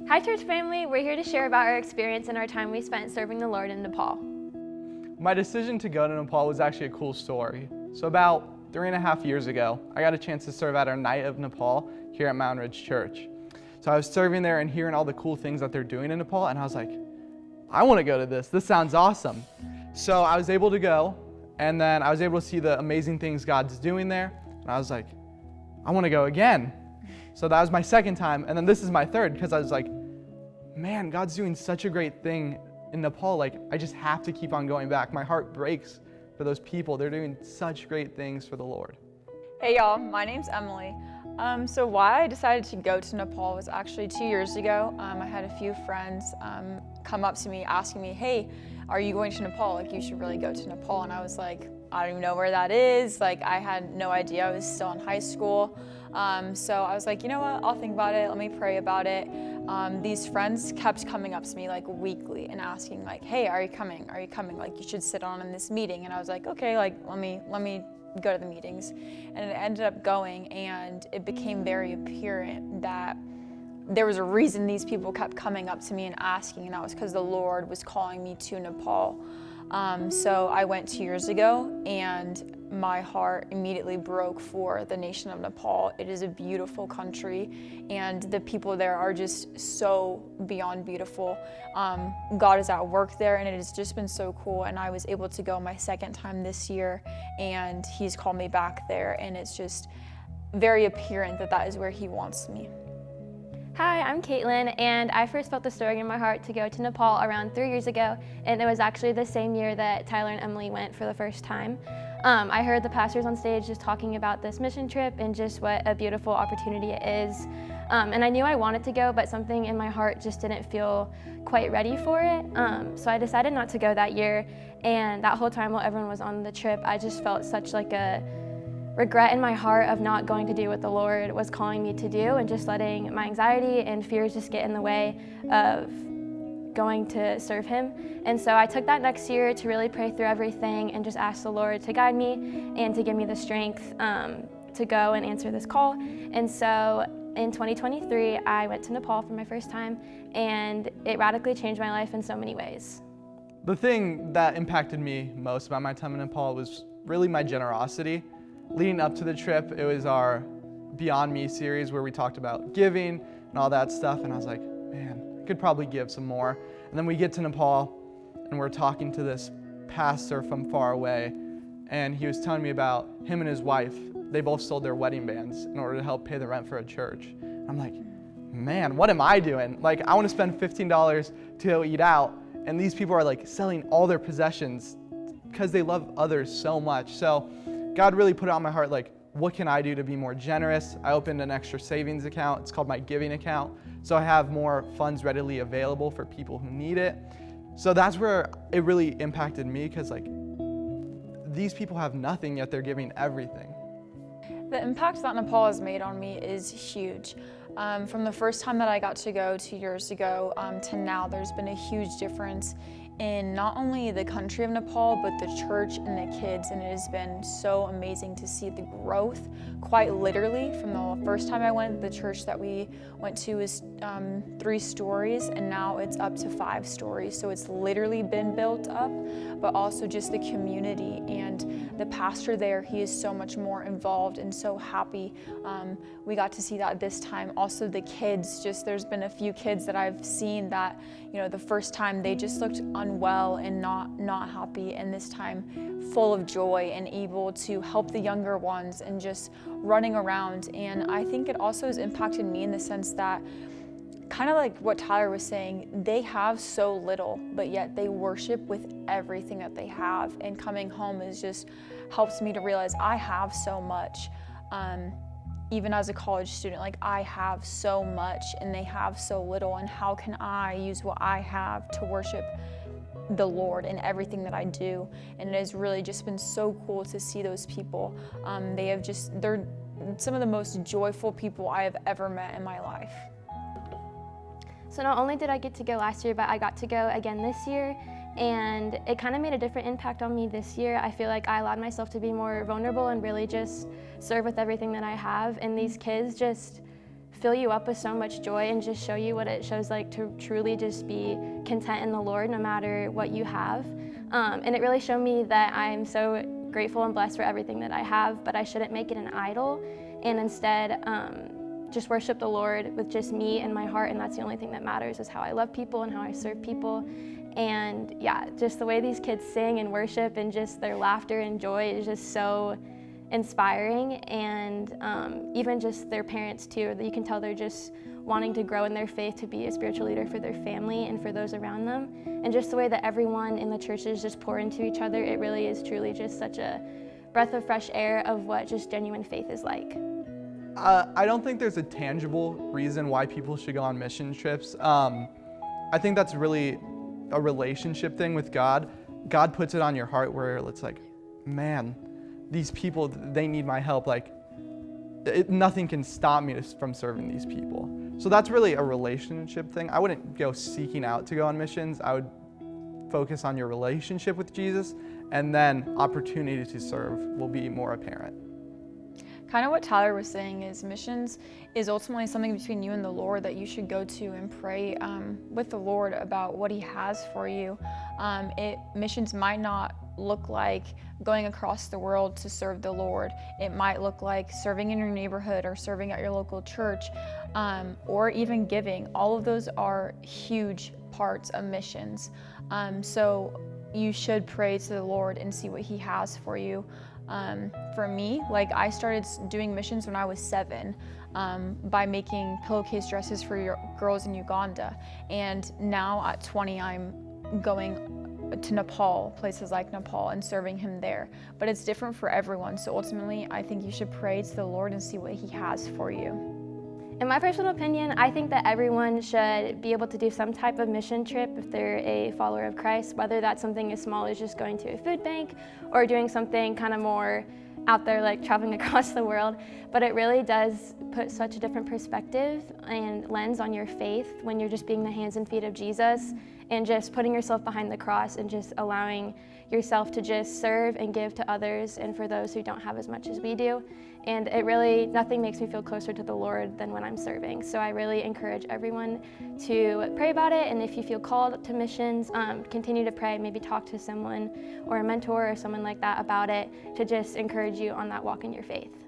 Hi church family, we're here to share about our experience and our time we spent serving the Lord in Nepal. My decision to go to Nepal was actually a cool story. So about 3.5 years ago, I got a chance to serve at our Night of Nepal here at Mountain Ridge Church. So I was serving there and hearing all the cool things that they're doing in Nepal, and I was like, I want to go to this. This sounds awesome. So I was able to go, and then I was able to see the amazing things God's doing there, and I was like, I want to go again. So that was my second time, and then this is my third, because I was like, man, God's doing such a great thing in Nepal. Like, I just have to keep on going back. My heart breaks for those people. They're doing such great things for the Lord. Hey y'all, my name's Emily. So why I decided to go to Nepal was actually 2 years ago. I had a few friends come up to me asking me, hey, are you going to Nepal? Like, you should really go to Nepal. And I was like, I don't even know where that is. Like, I had no idea. I was still in high school. So I was like, you know what, I'll think about it. Let me pray about it. These friends kept coming up to me like weekly and asking like, hey, are you coming? Are you coming? Like, you should sit on in this meeting. And I was like, okay, like, let me go to the meetings. And it ended up going, and it became very apparent that there was a reason these people kept coming up to me and asking, and that was because the Lord was calling me to Nepal. So I went 2 years ago, and my heart immediately broke for the nation of Nepal. It is a beautiful country, and the people there are just so beyond beautiful. God is at work there, and it has just been so cool. And I was able to go my second time this year, and He's called me back there, and it's just very apparent that that is where He wants me. Hi, I'm Kaitlyn, and I first felt the stirring in my heart to go to Nepal around 3 years ago, and it was actually the same year that Tyler and Emily went for the first time. I heard the pastors on stage just talking about this mission trip and just what a beautiful opportunity it is. And I knew I wanted to go, but something in my heart just didn't feel quite ready for it. So I decided not to go that year, and that whole time while everyone was on the trip, I just felt such like a regret in my heart of not going to do what the Lord was calling me to do, and just letting my anxiety and fears just get in the way of going to serve Him. And so I took that next year to really pray through everything and just ask the Lord to guide me and to give me the strength to go and answer this call. And so in 2023, I went to Nepal for my first time, and it radically changed my life in so many ways. The thing that impacted me most about my time in Nepal was really my generosity. Leading up to the trip, it was our Beyond Me series where we talked about giving and all that stuff, and I was like, man, I could probably give some more. And then we get to Nepal, and we're talking to this pastor from far away, and he was telling me about him and his wife. They both sold their wedding bands in order to help pay the rent for a church. I'm like, man, what am I doing? Like, I want to spend $15 to go eat out, and these people are like selling all their possessions because they love others so much. So God really put it on my heart, like, what can I do to be more generous? I opened an extra savings account. It's called my giving account. So I have more funds readily available for people who need it. So that's where it really impacted me, because like, these people have nothing, yet they're giving everything. The impact that Nepal has made on me is huge. From the first time that I got to go 2 years ago to now, there's been a huge difference in not only the country of Nepal, but the church and the kids, and it has been so amazing to see the growth, quite literally. From the first time I went, the church that we went to was 3 stories, and now it's up to 5 stories. So it's literally been built up, but also just the community and the pastor there, he is so much more involved and so happy. We got to see that this time. Also the kids, just there's been a few kids that I've seen that, you know, the first time they just looked unwell and not happy, and this time full of joy and able to help the younger ones and just running around. And I think it also has impacted me in the sense that, kind of like what Tyler was saying, they have so little, but yet they worship with everything that they have. And coming home is just helps me to realize I have so much. Even as a college student, like, I have so much and they have so little, and how can I use what I have to worship the Lord in everything that I do? And it has really just been so cool to see those people. They're some of the most joyful people I have ever met in my life. So not only did I get to go last year, but I got to go again this year, and it kind of made a different impact on me this year. I feel like I allowed myself to be more vulnerable and really just serve with everything that I have, and these kids just fill you up with so much joy and just show you what it shows like to truly just be content in the Lord no matter what you have. And it really showed me that I'm so grateful and blessed for everything that I have, but I shouldn't make it an idol, and instead just worship the Lord with just me and my heart, and that's the only thing that matters, is how I love people and how I serve people. And yeah, just the way these kids sing and worship and just their laughter and joy is just so inspiring, and even just their parents too, that you can tell they're just wanting to grow in their faith to be a spiritual leader for their family and for those around them. And just the way that everyone in the churches just pour into each other, it really is truly just such a breath of fresh air of what just genuine faith is like. I don't think there's a tangible reason why people should go on mission trips. I think that's really a relationship thing with God. God puts it on your heart where it's like, man, these people, they need my help. Like, nothing can stop me from serving these people. So that's really a relationship thing. I wouldn't go seeking out to go on missions. I would focus on your relationship with Jesus, and then opportunity to serve will be more apparent. Kind of what Tyler was saying is missions is ultimately something between you and the Lord that you should go to and pray with the Lord about what He has for you. Missions might not look like going across the world to serve the Lord. It might look like serving in your neighborhood or serving at your local church, or even giving. All of those are huge parts of missions. So you should pray to the Lord and see what He has for you. For me, like, I started doing missions when I was 7 by making pillowcase dresses for girls in Uganda. And now at 20, I'm going to Nepal, places like Nepal, and serving Him there. But it's different for everyone. So ultimately, I think you should pray to the Lord and see what He has for you. In my personal opinion, I think that everyone should be able to do some type of mission trip if they're a follower of Christ, whether that's something as small as just going to a food bank or doing something kind of more out there, like traveling across the world. But it really does put such a different perspective and lens on your faith when you're just being the hands and feet of Jesus and just putting yourself behind the cross and just allowing yourself to just serve and give to others and for those who don't have as much as we do. And it really, nothing makes me feel closer to the Lord than when I'm serving. So I really encourage everyone to pray about it. And if you feel called to missions, continue to pray, maybe talk to someone or a mentor or someone like that about it to just encourage you on that walk in your faith.